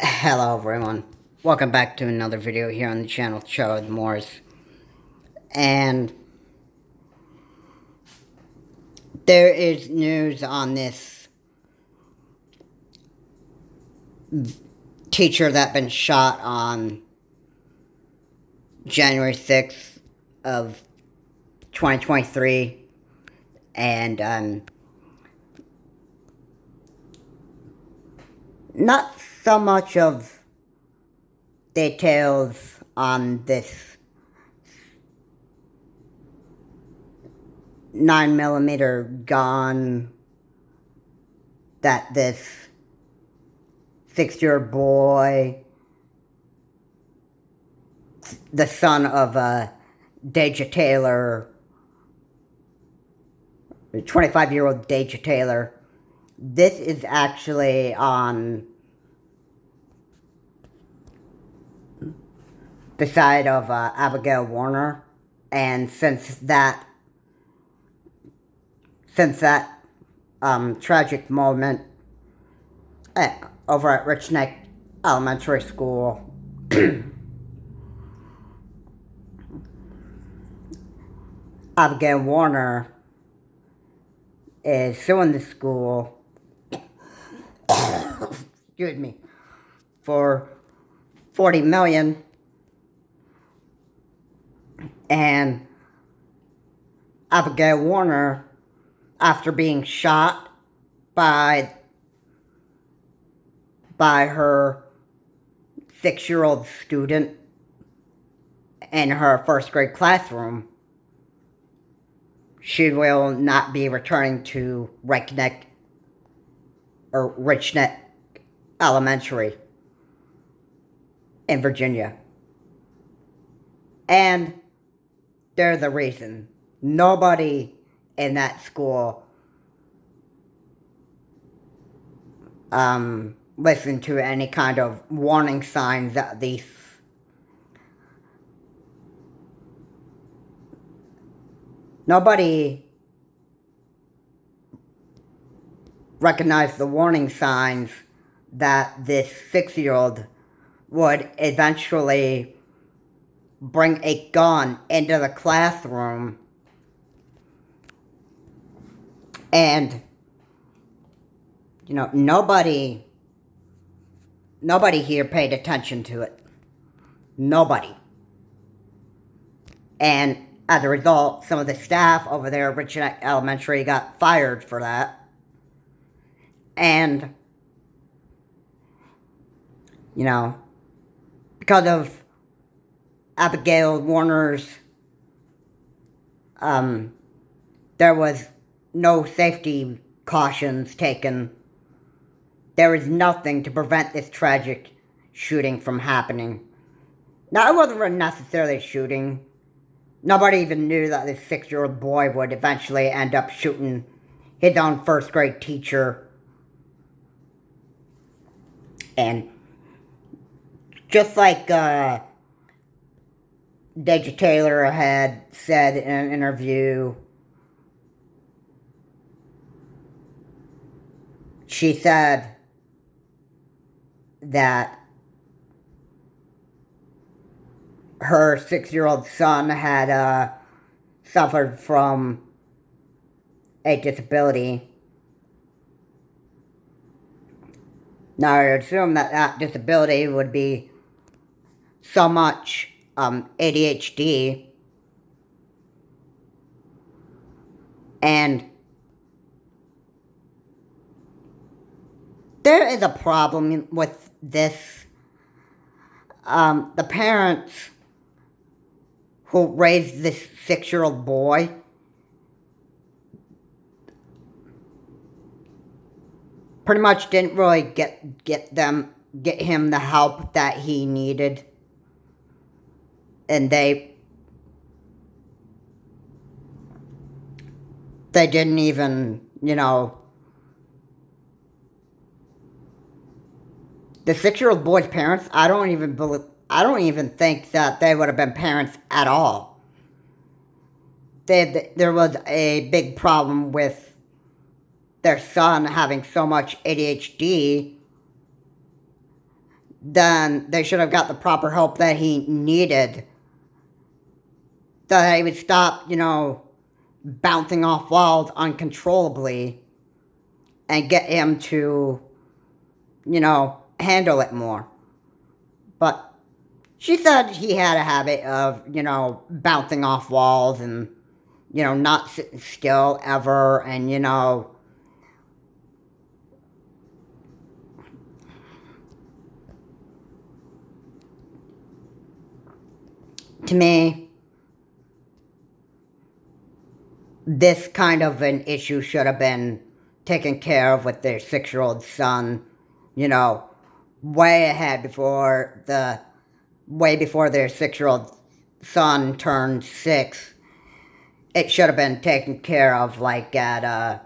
Hello everyone, welcome back to another video here on the channel Charles Morris. And there is news on this teacher that been shot on January 6th of 2023. And not so much of details on this 9mm gun that this 6-year-old boy, the son of Deja Taylor, 25-year-old Deja Taylor. This is actually on the side of Abigail Zwerner, and since that tragic moment over at Richneck Elementary School, Abigail Zwerner is suing the school excuse me, for $40 million, and Abigail Zwerner, after being shot by her 6-year-old student in her first grade classroom, she will not be returning to Richneck Elementary in Virginia. And there's a reason. Nobody in that school listened to any kind of warning signs that these nobody recognized the warning signs that this 6-year-old would eventually bring a gun into the classroom, and nobody here paid attention to it. Nobody. And as a result, some of the staff over there at Richneck Elementary got fired for that. And because of Abigail Zwerner's, there was no safety cautions taken. There was nothing to prevent this tragic shooting from happening. Now, it wasn't necessarily a shooting. Nobody even knew that this 6-year-old boy would eventually end up shooting his own first grade teacher. And just like Deja Taylor had said in an interview, she said that her 6-year-old son had suffered from a disability. Now, I assume that disability would be so much ADHD, and there is a problem with this. The parents who raised this 6-year-old boy pretty much didn't really get him the help that he needed, and they didn't even, the 6-year-old boy's parents, I don't even think that they would have been parents at all. There was a big problem with their son having so much ADHD then they should have got the proper help that he needed, so that he would stop, bouncing off walls uncontrollably, and get him to, handle it more. But she said he had a habit of, bouncing off walls and, not sitting still ever, and, to me, this kind of an issue should have been taken care of with their 6-year-old son, way ahead way before their 6-year-old son turned 6. It should have been taken care of, like, at,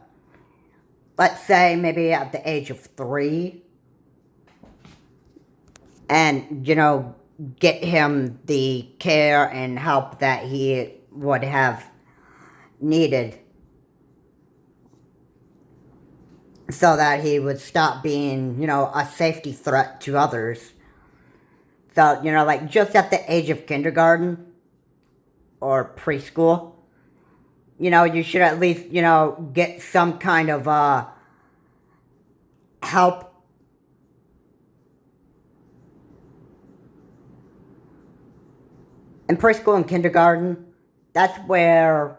let's say, maybe at the age of 3. And, get him the care and help that he would have needed, so that he would stop being, a safety threat to others. So, like, just at the age of kindergarten or preschool, you should at least, get some kind of, help. In preschool and kindergarten, that's where,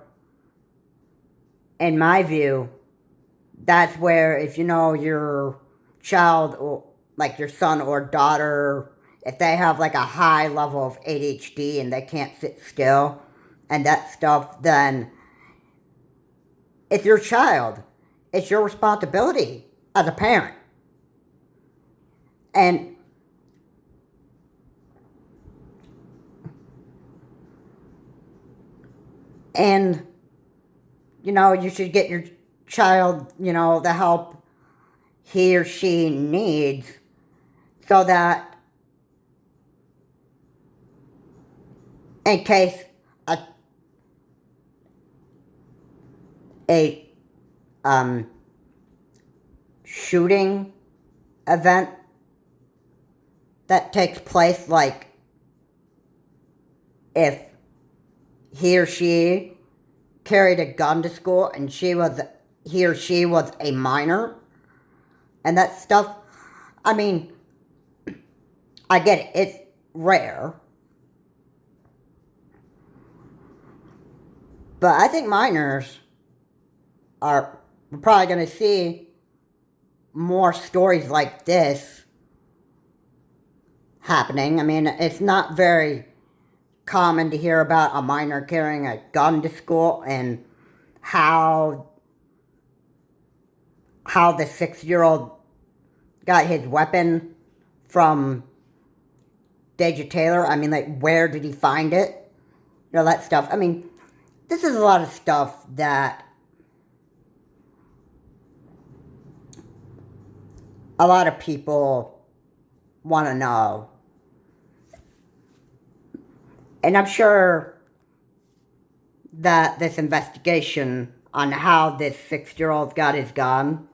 in my view, that's where if your child, or like your son or daughter, if they have like a high level of ADHD and they can't sit still and that stuff, then it's your child. It's your responsibility as a parent. And you should get your child, the help he or she needs, so that in case a shooting event that takes place, like if he or she carried a gun to school and he or she was a minor and that stuff, I mean, I get it, it's rare, but I think minors we're probably going to see more stories like this happening. I mean, it's not very common to hear about a minor carrying a gun to school, and how the 6-year-old got his weapon from Deja Taylor. I mean, like, where did he find it? That stuff. I mean, this is a lot of stuff that a lot of people want to know. And I'm sure that this investigation on how this 6-year-old got his gun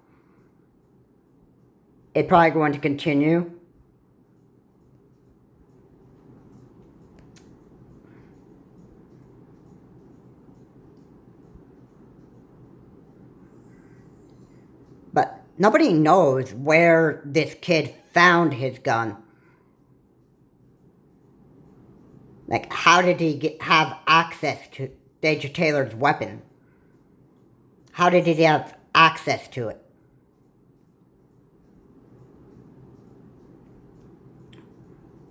is probably going to continue. But nobody knows where this kid found his gun. Like, how did he have access to Deja Taylor's weapon? How did he have access to it?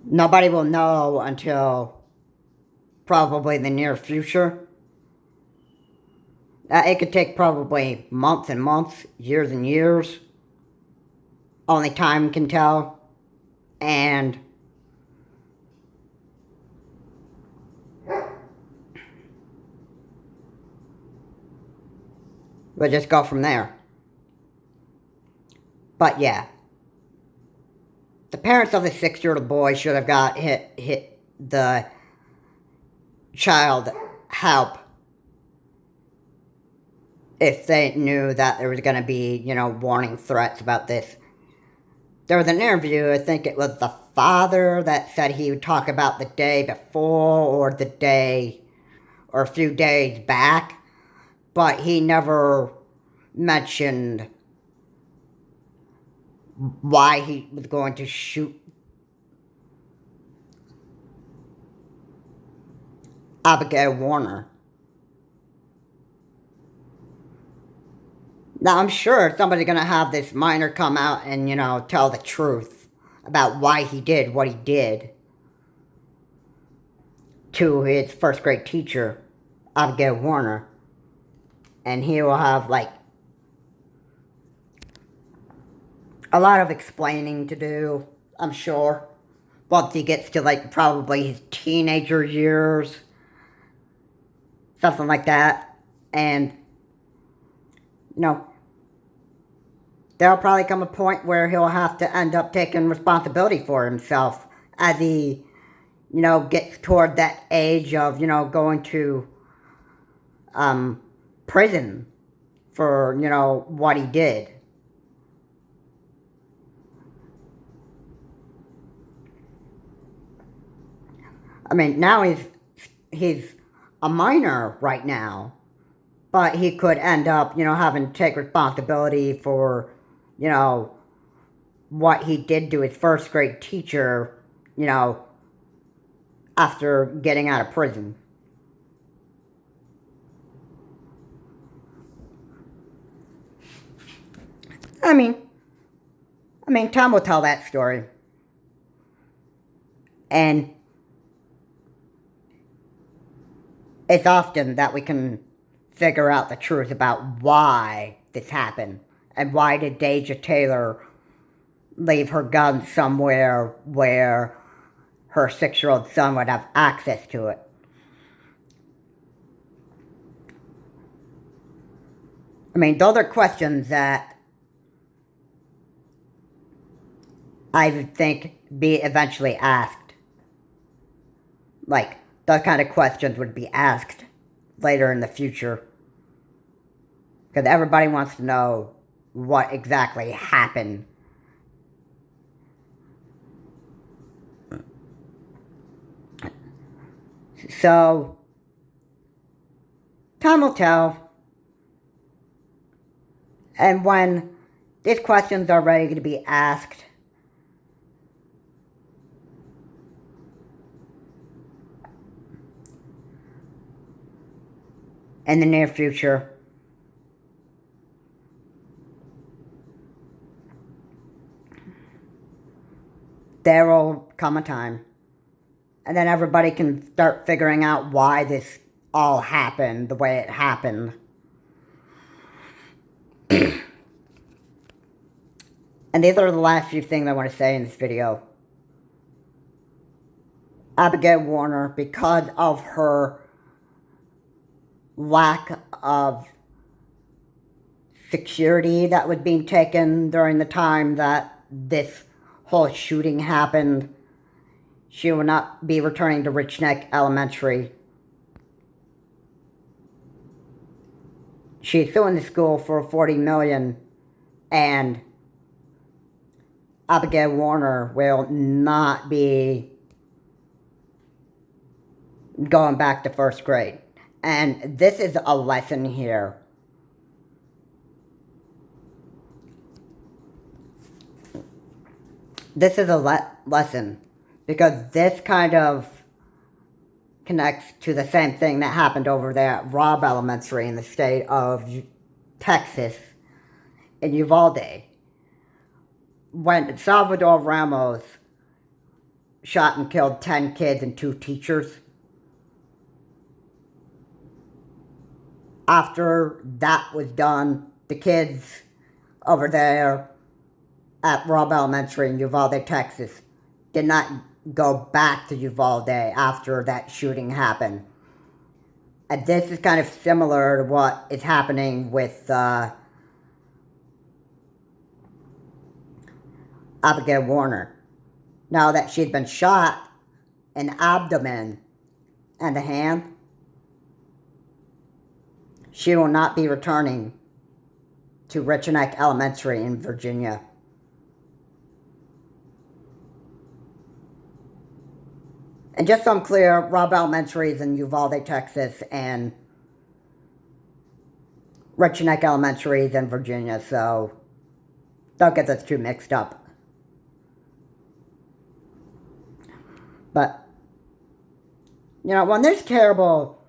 Nobody will know until probably the near future. It could take probably months and months, years and years. Only time can tell. And we'll just go from there. But yeah, the parents of the 6-year-old boy should have got hit the child help if they knew that there was going to be, warning threats about this. There was an interview, I think it was the father that said he would talk about the day before or the day or a few days back, but he never mentioned why he was going to shoot Abigail Zwerner. Now, I'm sure somebody's going to have this minor come out and, tell the truth about why he did what he did to his first grade teacher, Abigail Zwerner. And he will have, a lot of explaining to do, I'm sure. Once he gets to, probably his teenager years. Something like that. And, there'll probably come a point where he'll have to end up taking responsibility for himself as he, gets toward that age of, going to prison for, what he did. I mean, now he's a minor right now, but he could end up, having to take responsibility for, what he did to his first grade teacher, after getting out of prison. I mean, time will tell that story. And it's often that we can figure out the truth about why this happened. And why did Deja Taylor leave her gun somewhere where her 6-year-old son would have access to it? I mean, those are questions that I would think be eventually asked. Those kind of questions would be asked later in the future. Because everybody wants to know what exactly happened. So, time will tell. And when these questions are ready to be asked, in the near future, there will come a time, and then everybody can start figuring out why this all happened the way it happened. And these are the last few things I want to say in this video. Abigail Zwerner, because of her lack of security that was being taken during the time that this whole shooting happened, she will not be returning to Richneck Elementary. She's suing the school for $40 million, and Abigail Zwerner will not be going back to first grade. And this is a lesson here. This is a lesson, because this kind of connects to the same thing that happened over there at Robb Elementary in the state of Texas, in Uvalde, when Salvador Ramos shot and killed 10 kids and 2 teachers. After that was done, the kids over there at Robb Elementary in Uvalde, Texas, did not go back to Uvalde after that shooting happened. And this is kind of similar to what is happening with Abigail Zwerner. Now that she'd been shot in the abdomen and the hand, she will not be returning to Richneck Elementary in Virginia. And just so I'm clear, Robb Elementary is in Uvalde, Texas, and Richneck Elementary is in Virginia, so don't get those two mixed up. But, when there's terrible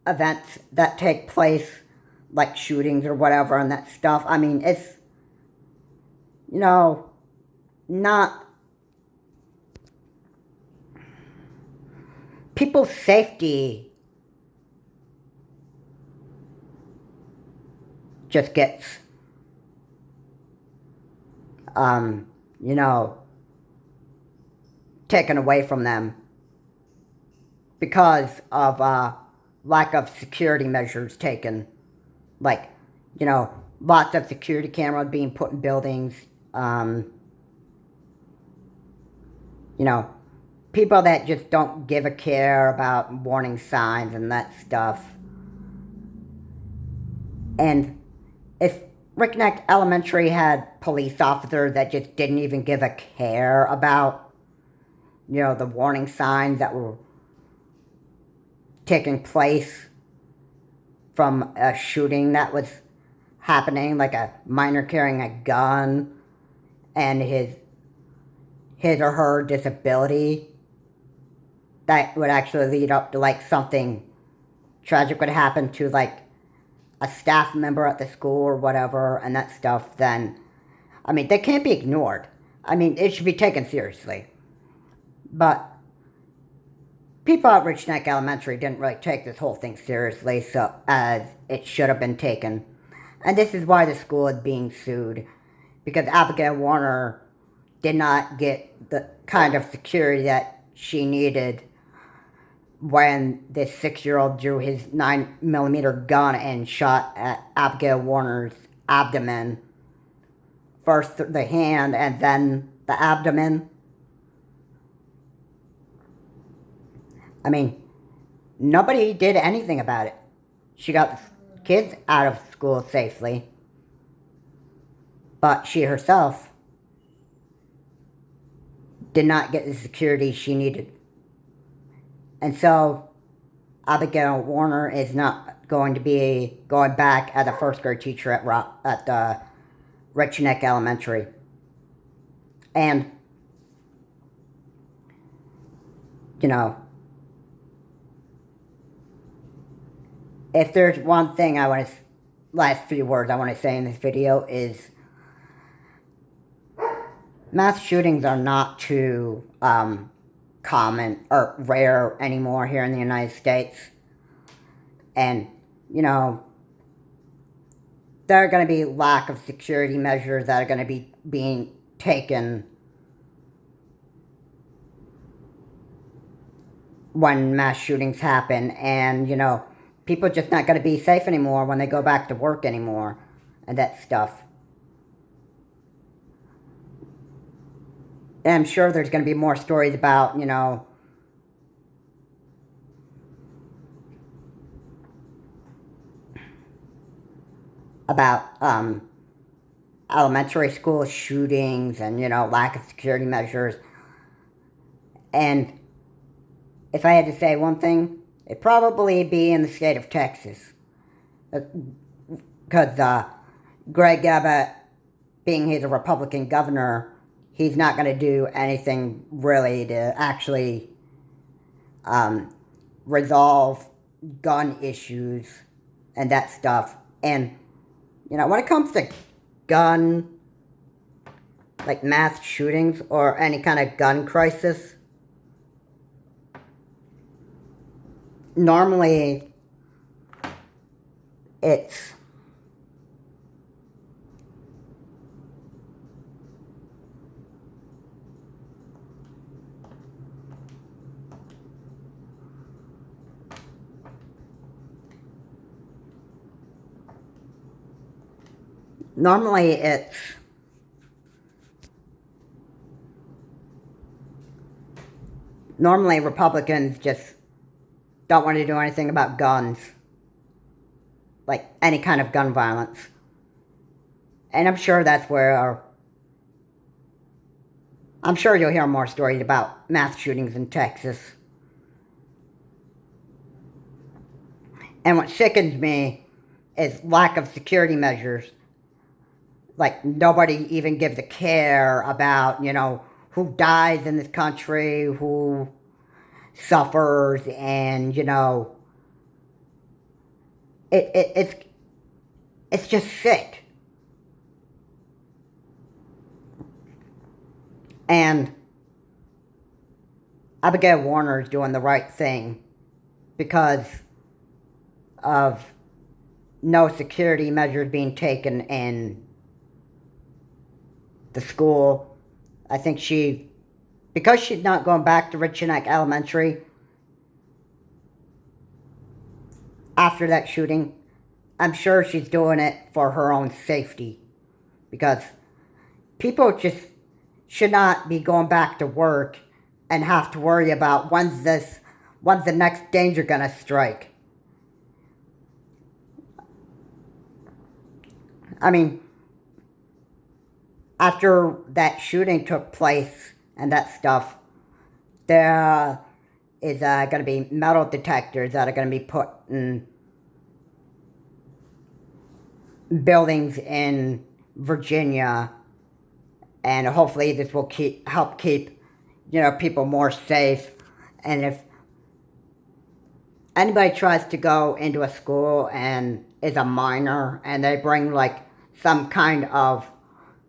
events that take place, like shootings or whatever and that stuff, it's, not... People's safety just gets, taken away from them because of lack of security measures taken. Like, lots of security cameras being put in buildings. People that just don't give a care about warning signs and that stuff. And if Richneck Elementary had police officers that just didn't even give a care about, the warning signs that were taking place from a shooting that was happening, like a minor carrying a gun and his or her disability, that would actually lead up to, like, something tragic would happen to, like, a staff member at the school or whatever, and that stuff, then, they can't be ignored. It should be taken seriously. But people at Richneck Elementary didn't really take this whole thing seriously, so as it should have been taken. And this is why the school is being sued, because Abigail Zwerner did not get the kind of security that she needed when this 6-year-old drew his 9mm gun and shot at Abigail Zwerner's abdomen. First the hand and then the abdomen. Nobody did anything about it. She got the kids out of school safely. But she herself did not get the security she needed. And so, Abigail Zwerner is not going to be going back as a first grade teacher at Richneck Elementary. And, if there's one thing last few words I want to say in this video is, mass shootings are not too common or rare anymore here in the United States. And, there are going to be lack of security measures that are going to be being taken when mass shootings happen. And, people are just not going to be safe anymore when they go back to work anymore and that stuff. And I'm sure there's going to be more stories about, about elementary school shootings and, lack of security measures. And if I had to say one thing, it'd probably be in the state of Texas. Because Greg Abbott, being he's a Republican governor, he's not going to do anything really to actually resolve gun issues and that stuff. And, when it comes to mass shootings or any kind of gun crisis, normally it's normally Republicans just don't want to do anything about guns, like any kind of gun violence. And I'm sure that's where I'm sure you'll hear more stories about mass shootings in Texas. And what sickens me is lack of security measures. Like, nobody even gives a care about, who dies in this country, who suffers, and, it's just sick. And Abigail Zwerner is doing the right thing because of no security measures being taken in the school. I think because she's not going back to Richneck Elementary after that shooting, I'm sure she's doing it for her own safety. Because people just should not be going back to work and have to worry about when's the next danger gonna strike. I mean, after that shooting took place and that stuff, there is going to be metal detectors that are going to be put in buildings in Virginia, and hopefully this will help keep people more safe. And if anybody tries to go into a school and is a minor and they bring like some kind of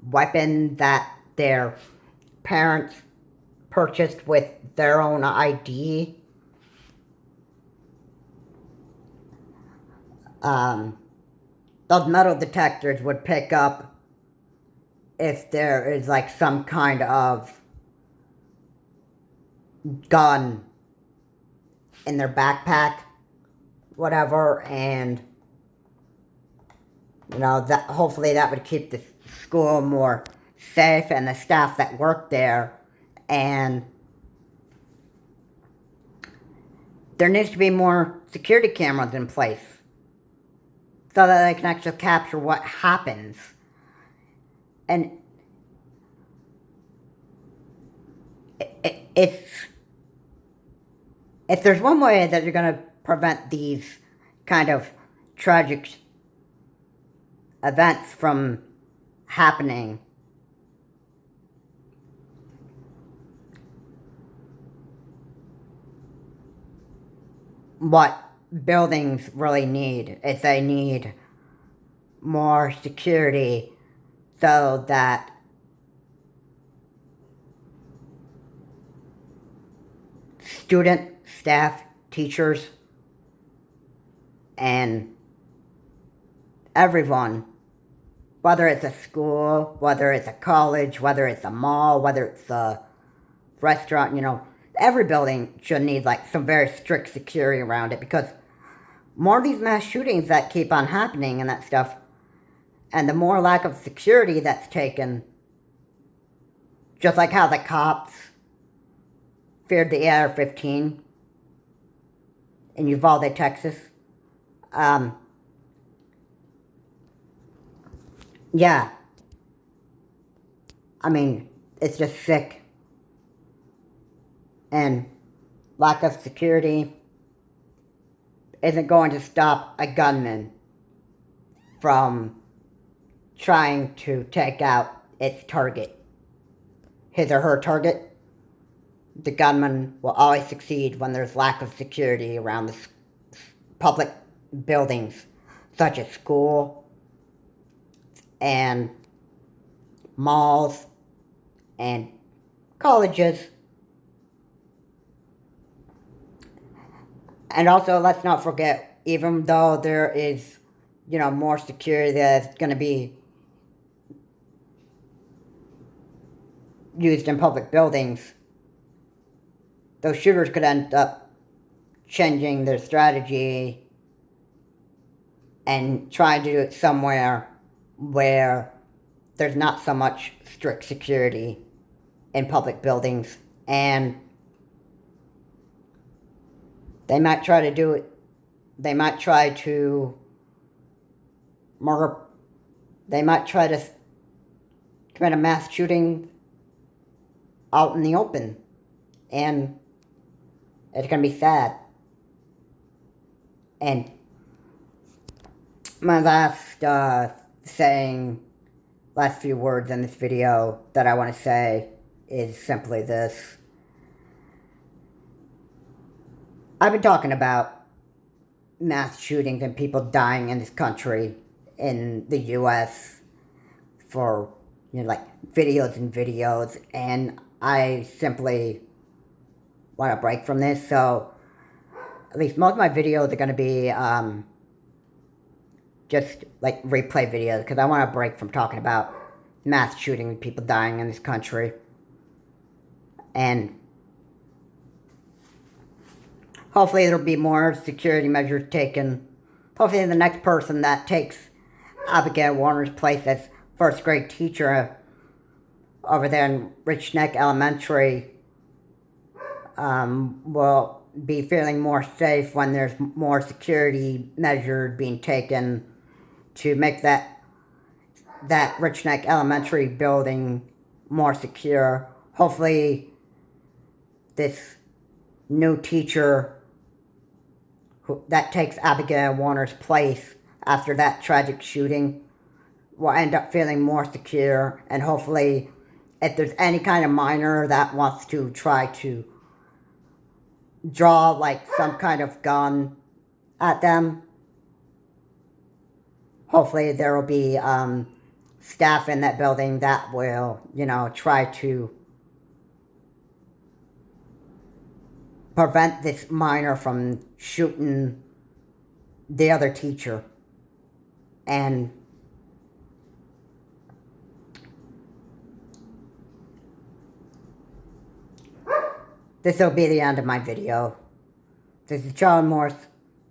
weapon that their parents purchased with their own ID, those metal detectors would pick up if there is like some kind of gun in their backpack, whatever, and that hopefully that would keep the school more safe and the staff that work there. And there needs to be more security cameras in place so that they can actually capture what happens. And if there's one way that you're going to prevent these kind of tragic events from happening, what buildings really need is they need more security so that student, staff, teachers, and everyone, whether it's a school, whether it's a college, whether it's a mall, whether it's a restaurant, every building should need like some very strict security around it, because more of these mass shootings that keep on happening and that stuff, and the more lack of security that's taken, just like how the cops feared the AR-15 in Uvalde, Texas. Yeah. I mean, it's just sick. And lack of security isn't going to stop a gunman from trying to take out its target. His or her target. The gunman will always succeed when there's lack of security around the public buildings, such as school and malls and colleges. And also, let's not forget, even though there is, more security that's going to be used in public buildings, those shooters could end up changing their strategy and trying to do it somewhere where there's not so much strict security in public buildings, and they might try to do it. They might try to murder. They might try to commit a mass shooting out in the open. And it's going to be sad. And my last few words in this video that I want to say is simply this. I've been talking about mass shootings and people dying in this country, in the U.S., for, like, videos and videos, and I simply want a break from this. So at least most of my videos are going to be just like replay videos, because I want a break from talking about mass shooting and people dying in this country. And hopefully there'll be more security measures taken. Hopefully the next person that takes Abigail Warner's place as first grade teacher over there in Richneck Elementary will be feeling more safe when there's more security measures being taken to make that Richneck Elementary building more secure. Hopefully this new teacher that takes Abigail Warner's place after that tragic shooting will end up feeling more secure, and hopefully if there's any kind of minor that wants to try to draw like some kind of gun at them, hopefully there will be staff in that building that will, try to prevent this minor from shooting the other teacher. And this will be the end of my video. This is Charles Morse.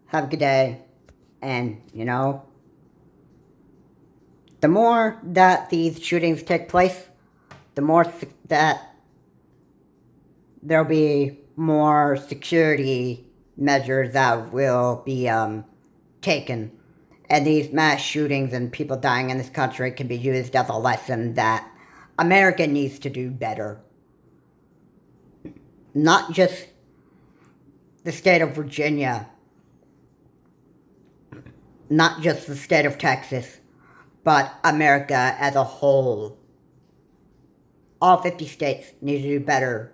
Have a good day. And, the more that these shootings take place, the more that there'll be more security measures that will be taken. And these mass shootings and people dying in this country can be used as a lesson that America needs to do better. Not just the state of Virginia, not just the state of Texas, but America as a whole. All 50 states need to do better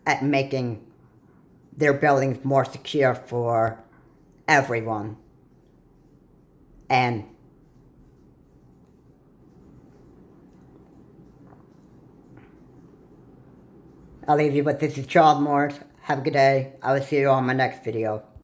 at making their buildings more secure for everyone. And I'll leave you with this. Is Charles Morse. Have a good day. I will see you on my next video.